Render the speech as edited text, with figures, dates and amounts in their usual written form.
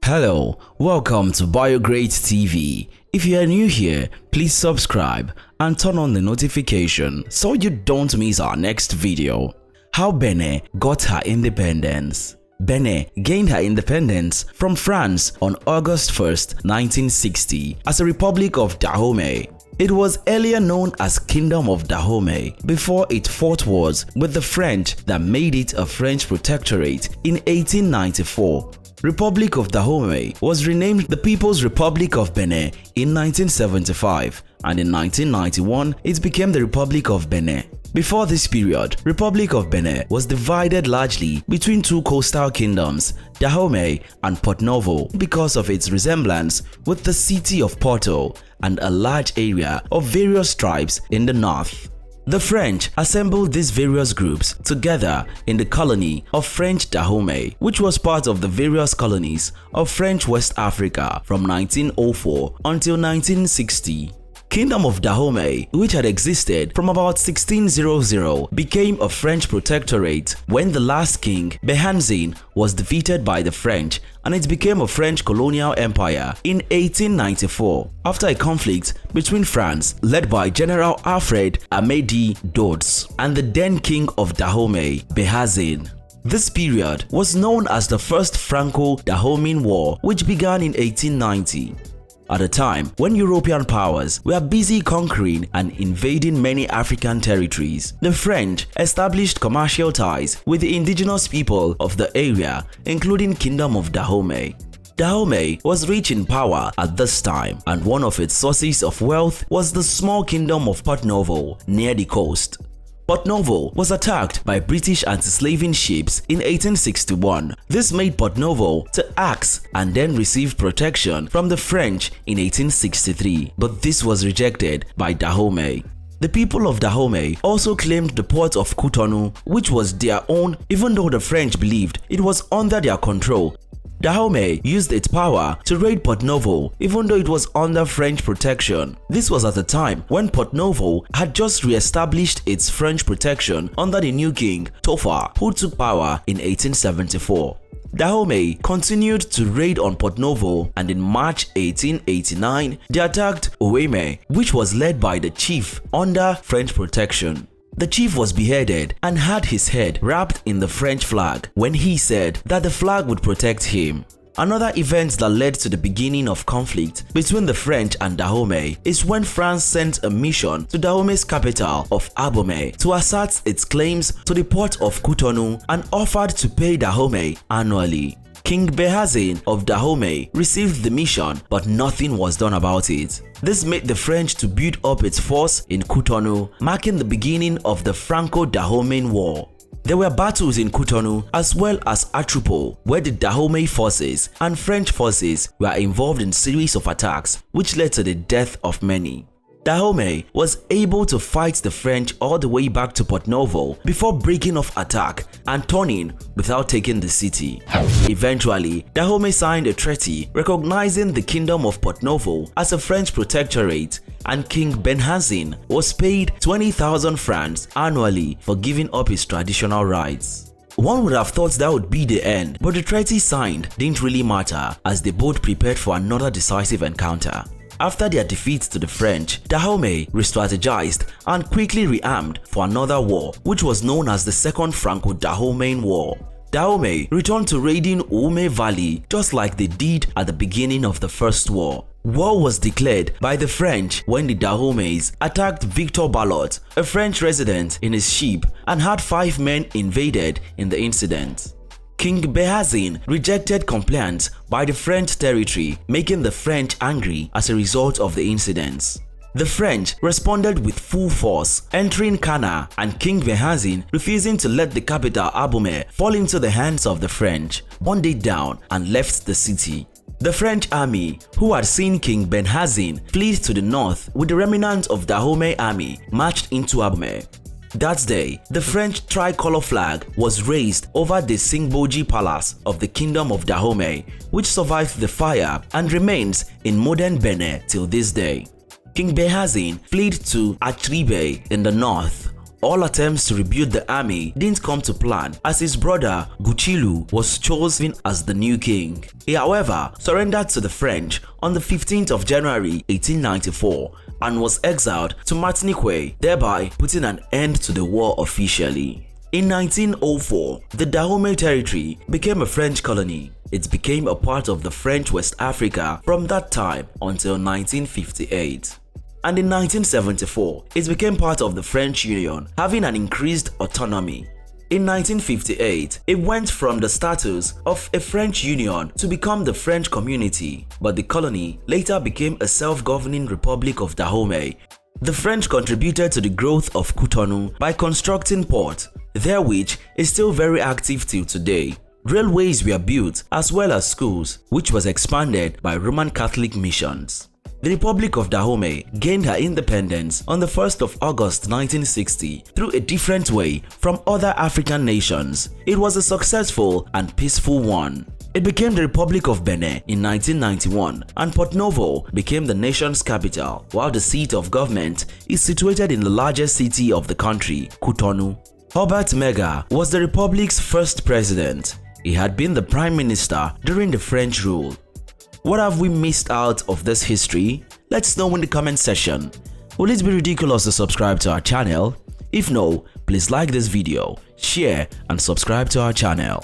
Hello, welcome to BioGreat TV. If you are new here, please subscribe and turn on the notification so you don't miss our next video. How Benin got her independence. Benin gained her independence from France on August 1st, 1960 as a Republic of Dahomey. It was earlier known as Kingdom of Dahomey before it fought wars with the French that made it a French protectorate in 1894. Republic of Dahomey was renamed the People's Republic of Benin in 1975, and in 1991 it became the Republic of Benin. Before this period, Republic of Benin was divided largely between two coastal kingdoms, Dahomey and Porto-Novo, because of its resemblance with the city of Porto and a large area of various tribes in the north. The French assembled these various groups together in the colony of French Dahomey, which was part of the various colonies of French West Africa from 1904 until 1960. Kingdom of Dahomey, which had existed from about 1600, became a French protectorate when the last king, Behance, was defeated by the French, and it became a French colonial empire in 1894 after a conflict between France led by General Alfred Amedee Dodds and the then king of Dahomey, Behance. This period was known as the First Franco-Dahomean War, which began in 1890. At a time when European powers were busy conquering and invading many African territories, the French established commercial ties with the indigenous people of the area, including Kingdom of Dahomey. Dahomey was rich in power at this time, and one of its sources of wealth was the small kingdom of Porto-Novo near the coast. Porto-Novo was attacked by British anti-slaving ships in 1861. This made Porto-Novo to axe and then receive protection from the French in 1863, but this was rejected by Dahomey. The people of Dahomey also claimed the port of Cotonou, which was their own, even though the French believed it was under their control. Dahomey used its power to raid Porto-Novo even though it was under French protection. This was at a time when Porto-Novo had just re-established its French protection under the new king, Toffa, who took power in 1874. Dahomey continued to raid on Porto-Novo, and in March 1889 they attacked Ouémé, which was led by the chief under French protection. The chief was beheaded and had his head wrapped in the French flag when he said that the flag would protect him. Another event that led to the beginning of conflict between the French and Dahomey is when France sent a mission to Dahomey's capital of Abomey to assert its claims to the port of Cotonou and offered to pay Dahomey annually. King Behance of Dahomey received the mission, but nothing was done about it. This made the French to build up its force in Cotonou, marking the beginning of the Franco-Dahomean War. There were battles in Cotonou as well as Atrupo, where the Dahomey forces and French forces were involved in a series of attacks, which led to the death of many. Dahomey was able to fight the French all the way back to Porto-Novo before breaking off attack and turning without taking the city. Eventually, Dahomey signed a treaty recognizing the Kingdom of Porto-Novo as a French protectorate, and King Behance was paid 20,000 francs annually for giving up his traditional rights. One would have thought that would be the end, but the treaty signed didn't really matter as they both prepared for another decisive encounter. After their defeat to the French, Dahomey re-strategized and quickly rearmed for another war, which was known as the Second Franco-Dahomean War. Dahomey returned to raiding Ouémé Valley just like they did at the beginning of the First War. War was declared by the French when the Dahomeys attacked Victor Ballot, a French resident, in his ship and had 5 men invaded in the incident. King Behance rejected complaints by the French territory, making the French angry as a result of the incidents. The French responded with full force, entering Cana, and King Behance, refusing to let the capital Abomey fall into the hands of the French, burned it down and left the city. The French army, who had seen King Behance flee to the north with the remnants of the Dahomey army, marched into Abomey. That day, the French tricolor flag was raised over the Singboji Palace of the Kingdom of Dahomey, which survived the fire and remains in modern Benin till this day. King Behance fled to Atribe in the north, All attempts to rebuild the army didn't come to plan, as his brother Guchilu was chosen as the new king. He, however, surrendered to the French on the 15th of January 1894 and was exiled to Martinique, thereby putting an end to the war officially. In 1904, the Dahomey territory became a French colony. It became a part of the French West Africa from that time until 1958. And in 1974, it became part of the French Union, having an increased autonomy. In 1958, it went from the status of a French Union to become the French Community, but the colony later became a self-governing Republic of Dahomey. The French contributed to the growth of Cotonou by constructing port, which is still very active till today. Railways were built as well as schools, which was expanded by Roman Catholic missions. The Republic of Dahomey gained her independence on the 1st of August 1960 through a different way from other African nations. It was a successful and peaceful one. It became the Republic of Benin in 1991, and Porto-Novo became the nation's capital, while the seat of government is situated in the largest city of the country, Cotonou. Hubert Mega was the Republic's first president. He had been the Prime Minister during the French rule. What have we missed out of this history? Let's know in the comment section. Will it be ridiculous to subscribe to our channel? If no, please like this video, share and subscribe to our channel.